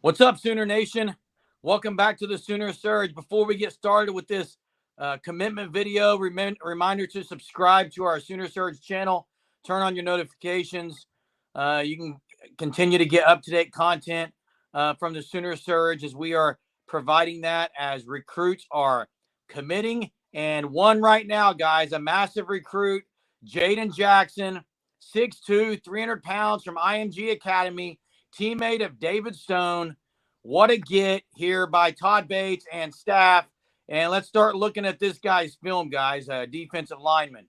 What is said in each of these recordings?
What's up, Sooner Nation? Welcome back to the Sooner Surge. Before we get started with this commitment video, reminder to subscribe to our Sooner Surge channel. Turn on your notifications. You can continue to get up-to-date content from the Sooner Surge as we are providing that as recruits are committing. And one right now, guys, a massive recruit, Jayden Jackson, 6'2", 300 pounds from IMG Academy, teammate of David Stone. What a get here by Todd Bates and staff. And let's start looking at this guy's film, guys, defensive lineman.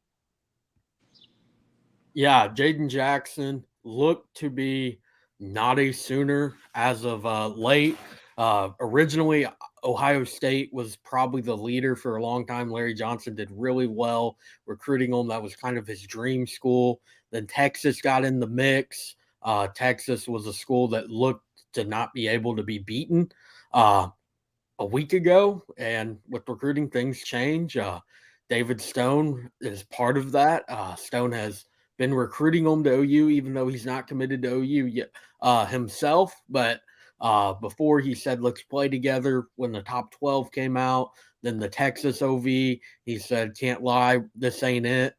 Yeah, Jayden Jackson looked to be not a Sooner as of late. Originally, Ohio State was probably the leader for a long time. Larry Johnson did really well recruiting him. That was kind of his dream school. Then Texas got in the mix. Texas was a school that looked to not be able to be beaten a week ago. And with recruiting, things change. David Stone is part of that. Stone has been recruiting him to OU, even though he's not committed to OU yet, himself. But before he said, let's play together when the top 12 came out. Then the Texas OV, he said, can't lie, this ain't it.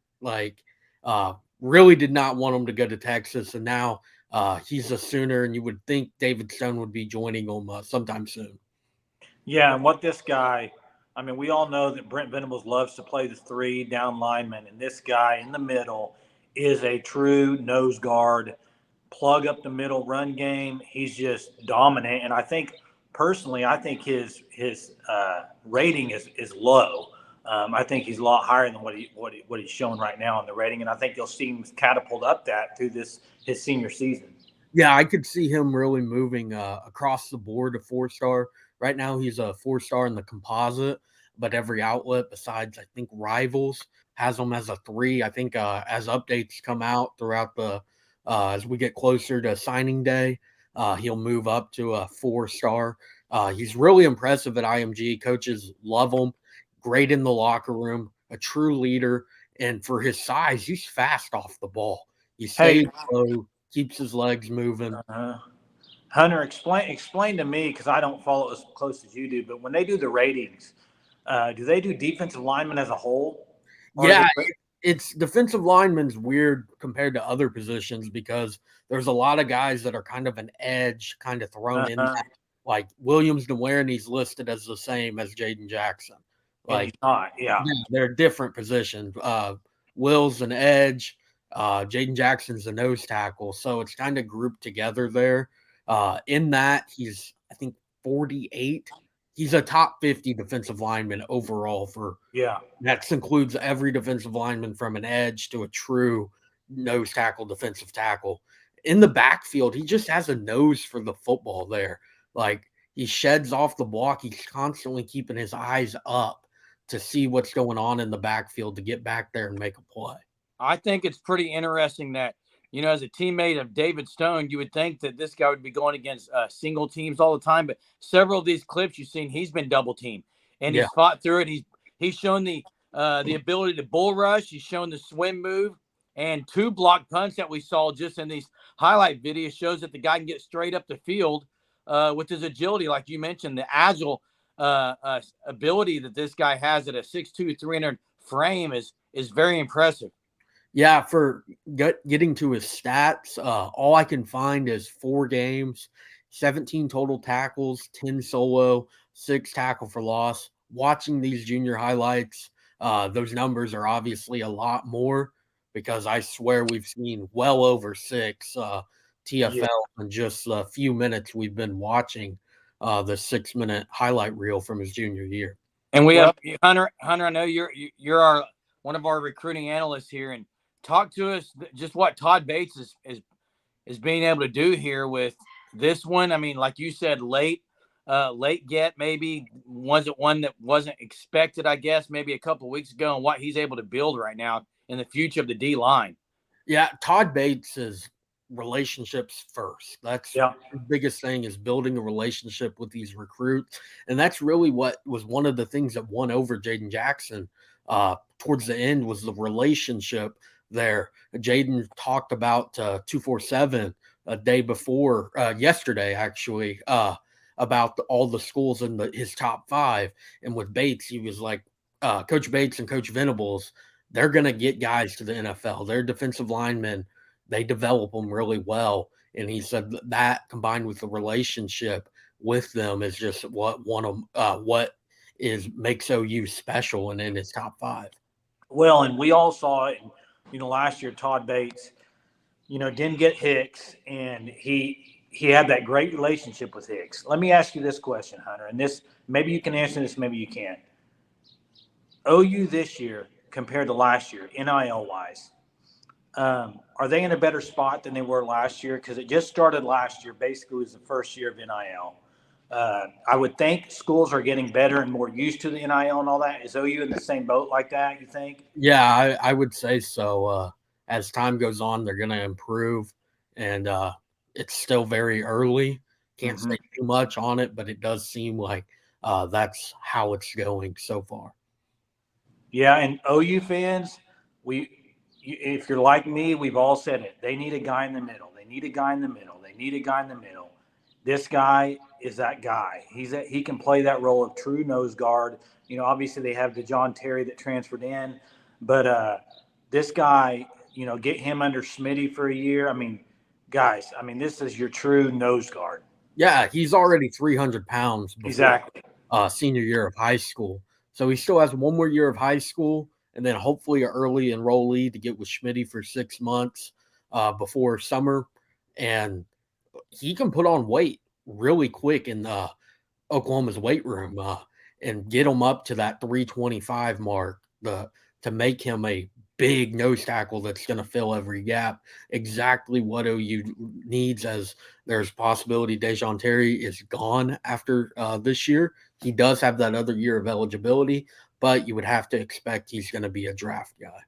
Really did not want him to go to Texas. And now he's a Sooner, and you would think David Stone would be joining him sometime soon. Yeah, and what this guy, I mean, we all know that Brent Venables loves to play the three down lineman, and this guy in the middle is a true nose guard, plug up the middle run game. He's just dominant, and I think personally, his rating is low. I think he's a lot higher than what he's showing right now on the rating, and I think you'll see him catapult up that through his senior season. Yeah, I could see him really moving across the board to 4-star. Right now, he's a 4-star in the composite, but every outlet besides, I think, Rivals has him as a 3. I think as updates come out throughout as we get closer to signing day, he'll move up to a 4-star. He's really impressive at IMG. Coaches love him. Great in the locker room, a true leader. And for his size, he's fast off the ball. He stays low, keeps his legs moving. Hunter, explain to me, because I don't follow as close as you do, but when they do the ratings, do they do defensive linemen as a whole? Yeah, it's defensive linemen's weird compared to other positions because there's a lot of guys that are kind of an edge kind of thrown in that. Like Williams Nwaneri's listed as the same as Jayden Jackson. Like he's not, yeah, they're different positions. Will's an edge, Jayden Jackson's a nose tackle, so it's kind of grouped together there. In that, he's, I think, 48. He's a top 50 defensive lineman overall that includes every defensive lineman from an edge to a true nose tackle, defensive tackle. In the backfield, he just has a nose for the football there. Like, he sheds off the block. He's constantly keeping his eyes up to see what's going on in the backfield to get back there and make a play. I think it's pretty interesting that, you know, as a teammate of David Stone, you would think that this guy would be going against single teams all the time. But several of these clips you've seen, he's been double teamed, and he's fought through it. He's shown the ability to bull rush. He's shown the swim move, and 2 block punts that we saw just in these highlight videos shows that the guy can get straight up the field with his agility, like you mentioned, the agile ability that this guy has at a 6'2", 300 frame is very impressive. Yeah, for getting to his stats, all I can find is 4 games, 17 total tackles, 10 solo, 6 tackle for loss. Watching these junior highlights, those numbers are obviously a lot more because I swear we've seen well over 6 TFL in just a few minutes we've been watching the 6-minute highlight reel from his junior year. And we have Hunter. I know you're one of our recruiting analysts here, and talk to us just what Todd Bates is being able to do here with this one. I mean, like you said, late get, maybe wasn't one that wasn't expected, I guess, maybe a couple of weeks ago, and what he's able to build right now in the future of the D line. Yeah, Todd Bates is relationships first. That's the biggest thing, is building a relationship with these recruits. And that's really what was one of the things that won over Jayden Jackson towards the end, was the relationship there. Jayden talked about 247 a day before, yesterday actually, about all the schools in his top 5. And with Bates, he was like, Coach Bates and Coach Venables, they're going to get guys to the NFL. They're defensive linemen. They develop them really well. And he said that combined with the relationship with them is just what makes OU special and in his top 5. Well, and we all saw it, last year, Todd Bates, didn't get Hicks, and he had that great relationship with Hicks. Let me ask you this question, Hunter, and this, maybe you can answer this, maybe you can't. OU this year compared to last year, NIL-wise, are they in a better spot than they were last year? Because it just started last year. Basically, it was the first year of NIL. I would think schools are getting better and more used to the NIL and all that. Is OU in the same boat like that, you think? Yeah, I would say so. As time goes on, they're going to improve, and it's still very early. Can't say too much on it, but it does seem like that's how it's going so far. Yeah, and OU fans, if you're like me, we've all said it. They need a guy in the middle. They need a guy in the middle. They need a guy in the middle. This guy is that guy. He can play that role of true nose guard. Obviously they have the John Terry that transferred in, but this guy, get him under Smitty for a year. I mean, guys, this is your true nose guard. Yeah, he's already 300 pounds before exactly senior year of high school. So he still has one more year of high school and then hopefully an early enrollee to get with Schmitty for 6 months before summer. And he can put on weight really quick in Oklahoma's weight room and get him up to that 325 mark to make him a big nose tackle that's going to fill every gap. Exactly what OU needs, as there's possibility Dejon Terry is gone after this year. He does have that other year of eligibility, but you would have to expect he's going to be a draft guy.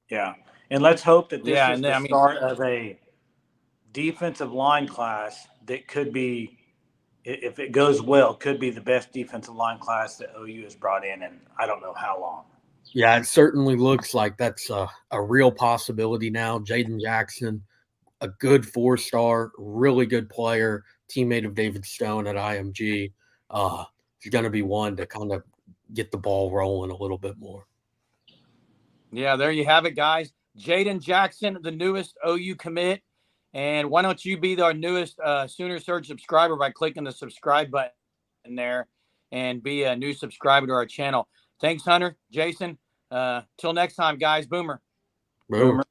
Yeah, and let's hope that this is the start of a defensive line class that could be, if it goes well, could be the best defensive line class that OU has brought in I don't know how long. Yeah, it certainly looks like that's a real possibility now. Jayden Jackson, a good 4-star, really good player, teammate of David Stone at IMG. He's going to be one to kind of get the ball rolling a little bit more. Yeah, there you have it, guys. Jayden Jackson, the newest OU commit. And why don't you be our newest Sooner Surge subscriber by clicking the subscribe button there and be a new subscriber to our channel. Thanks, Hunter, Jason. Till next time, guys. Boomer. Boomer.